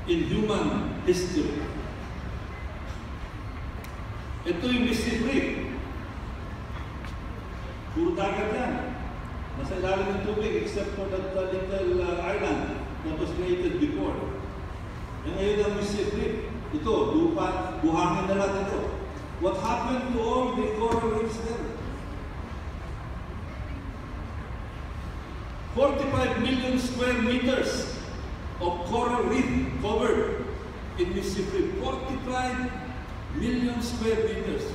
in human history. Ito yung Mississippi River. Puro dagat yan. Nasa ilalim ng tubig except for that little island that was created before. And ngayon ang Mississippi River. Ito, lupa, buhangin na lang ito. What happened to all the coral reefs there? 45 million square meters of coral reef covered in Mississippi. 45 million square meters.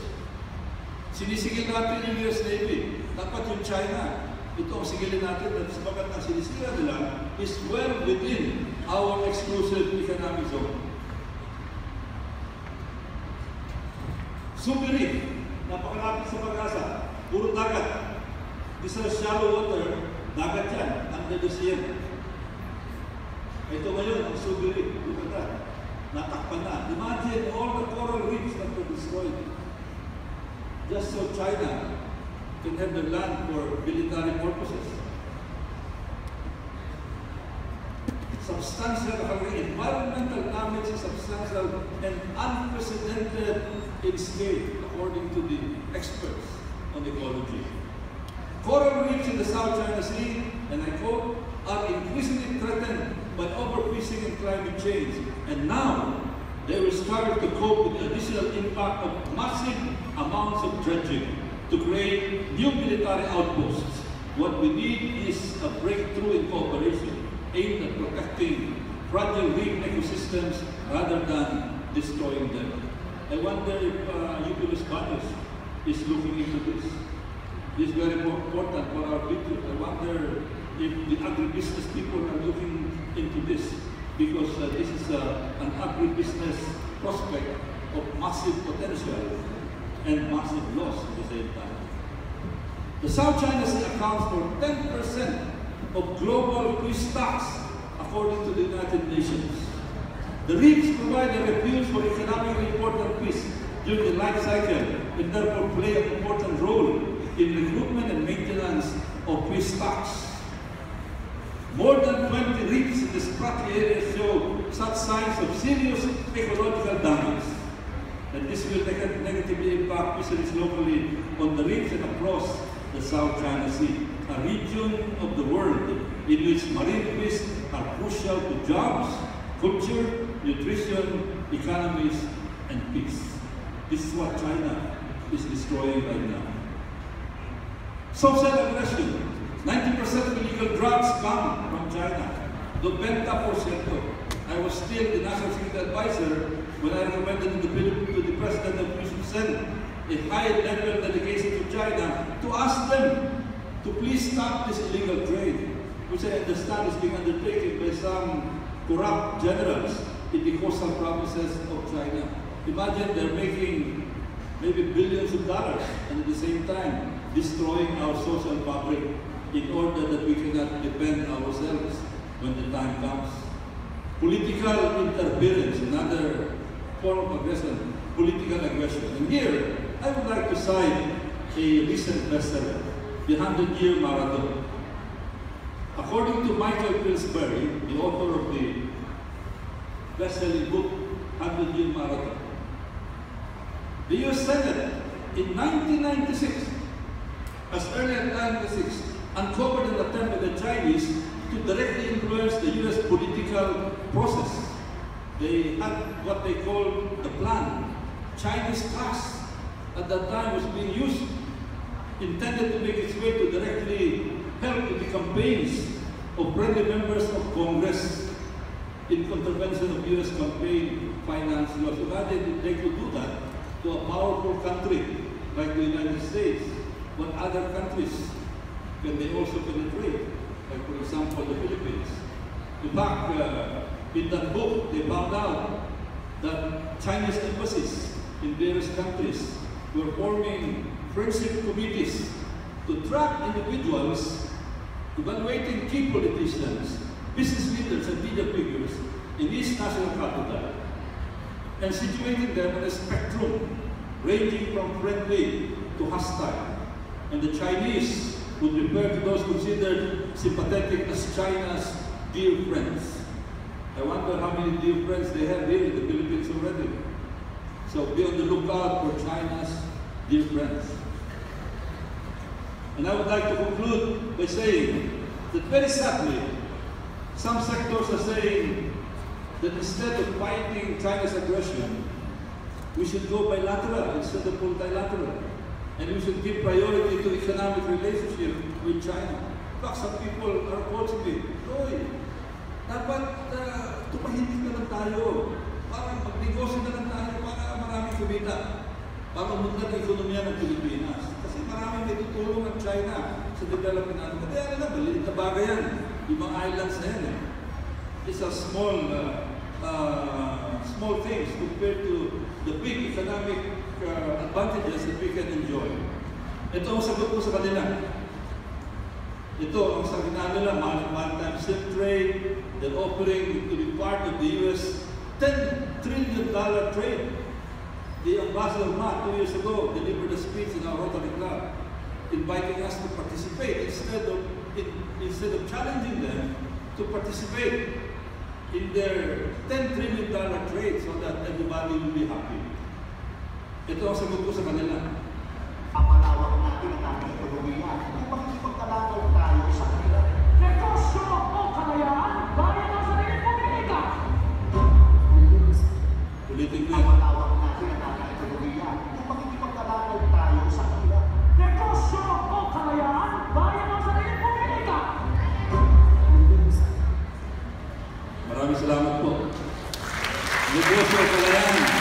Sinisigil natin yung US Navy. Dapat yung China. Ito ang sigilin natin at sabagat ang sinisira nila is well within our exclusive economic zone. Subi Reef, napakalapit sa Pag-asa, puro dagat. This is shallow water, dagat yan, under the sea. Ito ngayon, ang Subi Reef, natakpan na. Imagine all the coral reefs that were destroyed. Just so China can have the land for military purposes. Substantial environmental damage is substantial and unprecedented in scale, according to the experts on ecology. Coral reefs in the South China Sea, and I quote, are increasingly threatened by overfishing and climate change, and now they will struggle to cope with the additional impact of massive amounts of dredging to create new military outposts. What we need is a breakthrough in cooperation aimed at protecting fragile reef ecosystems rather than destroying them. I wonder if Eupulus Banos is looking into this. This is very important for our future. I wonder if the agribusiness people are looking into this, because this is an agribusiness prospect of massive potential and massive loss at the same time. The South China Sea accounts for 10% of global fish stocks, according to the United Nations. The reefs provide a refuge for economically important fish during the life cycle and therefore play an important role in recruitment and maintenance of fish stocks. More than 20 reefs in the Spratly area show such signs of serious ecological damage. And this will negatively impact fisheries locally on the reefs and across the South China Sea, a region of the world in which marine fish are crucial to jobs, culture, nutrition, economies, and peace. This is what China is destroying right now. Social aggression. 90% of illegal drugs come from China. 90%. I was still the National Security Advisor when I recommended to the President that we should send a high-level delegation to China to ask them to please stop this illegal trade, which I understand is being undertaken by some corrupt generals in the coastal provinces of China. Imagine they're making maybe billions of dollars and at the same time destroying our social fabric in order that we cannot defend ourselves when the time comes. Political interference, another form of aggression, political aggression. And here, I would like to cite a recent bestseller, The 100-Year Marathon. According to Michael Pillsbury, the author of the best-selling book, 100-Year Marathon, the U.S. Senate in 1996, as early as 1996, uncovered an attempt by the Chinese to directly influence the U.S. political process. They had what they call the plan. Chinese trust at that time was being used, intended to make its way to directly help in the campaigns of friendly members of Congress in contravention of U.S. campaign finance laws. Imagine if they could do that to a powerful country like the United States. What other countries can they also penetrate? Like, for example, the Philippines. In fact, in that book, they found out that Chinese embassies in various countries were forming friendship committees to track individuals, evaluating key politicians, business leaders, and media figures in each national capital, and situating them in a spectrum ranging from friendly to hostile. And the Chinese would refer to those considered sympathetic as China's dear friends. I wonder how many dear friends they have here in the Philippines already. So be on the lookout for China's dear friends. And I would like to conclude by saying that very sadly, some sectors are saying that instead of fighting China's aggression, we should go bilateral instead of multilateral. And we should give priority to economic relationship with China. But some people are approaching me, Roy, dapat tumahimik na lang tayo. Para mag-negosyo na lang tayo para maraming kumita. Para umunlad ang ekonomiya ng Pilipinas. Kasi maraming may tutulong ng China sa development natin. Kaya alam, maliit na bagay yan. Yung mga islands na yan. It's a small things compared to the big economic advantages that we can enjoy. Ito ang sagot ko sa kanila. Ito ang sabi nila, maritime slave trade, they're offering to be part of the US $10 trillion trade. The Ambassador Ma 2 years ago delivered a speech in our Rotary Club inviting us to participate instead of challenging them to participate in their $10 trillion trade so that everybody will be happy. Ito ang sagot ko sa kanila. Ang malawak natin ang ating ekonomiya, kung makikipagkalaban tayo sa kanila. Negosyo o kalayaan, bayan ng sariling pamilika. Ulitin ko Ang yan. malawak natin ang ating ekonomiya, kung makikipagkalaban tayo sa kanila. Negosyo o kalayaan, bayan ng sariling pamilika. Maraming salamat po. Negosyo, kalayaan.